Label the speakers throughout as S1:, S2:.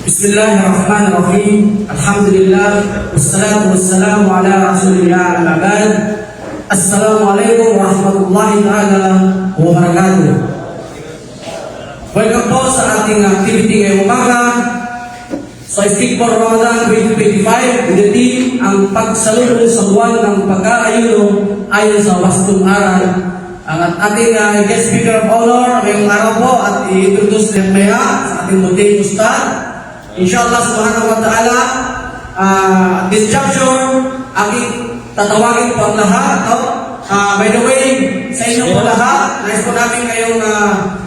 S1: Bismillahirrahmanirrahim. Alhamdulillah wassalatu wassalamu ala Rasulillah al-abad. Assalamualaikum warahmatullahi ta'ala wabarakatuh. Welcome po sa ating activity ngayong umaga. So I speak for Ramadan 2025 with the theme ang pagsalubong sa buwan ng pag-aayuno ayon sa wastong aral. Ang ating guest speaker of honor ngayong araw po at i-introduce din maya sa ating munting ustad. Inshallah subhanahu wa ta'ala, this juncture, aking tatawagin po ang lahat. By the way, sa inyo po lahat, nais po namin kayong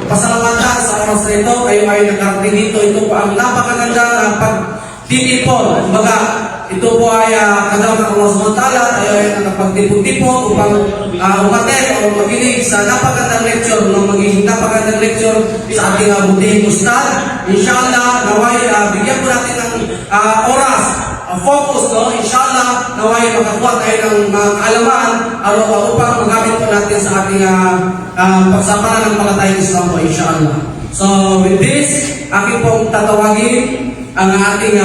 S1: pasalamatan sa oras na ito. Kayo ay nakarating dito. Ito po ang napakaganda pagtitipon. Kumbaga, ito po ay kagawad ng Allah subhanahu wa ta'ala. Tayo ay nakapagtipon-tipon upang umaten o makinig sa napakagandang lecture, magiging napakagandang lecture sa ating munting ustad. Inshallah, naway bigyan po natin ng oras, focus, no? Inshallah, naway makakuha tayo ng kaalaman upang magamit po natin sa ating pagsapala ng palatayang Islam po, inshallah. So, with this, aking pong tatawagin ang ating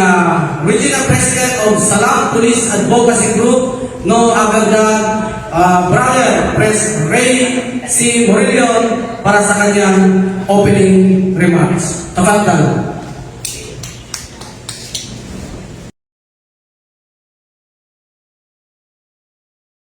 S1: Regional President of Salam Police Advocacy Group, no agad na Brother Prince Ray C. Morillon para sa kanyang opening remarks. Tafaddal.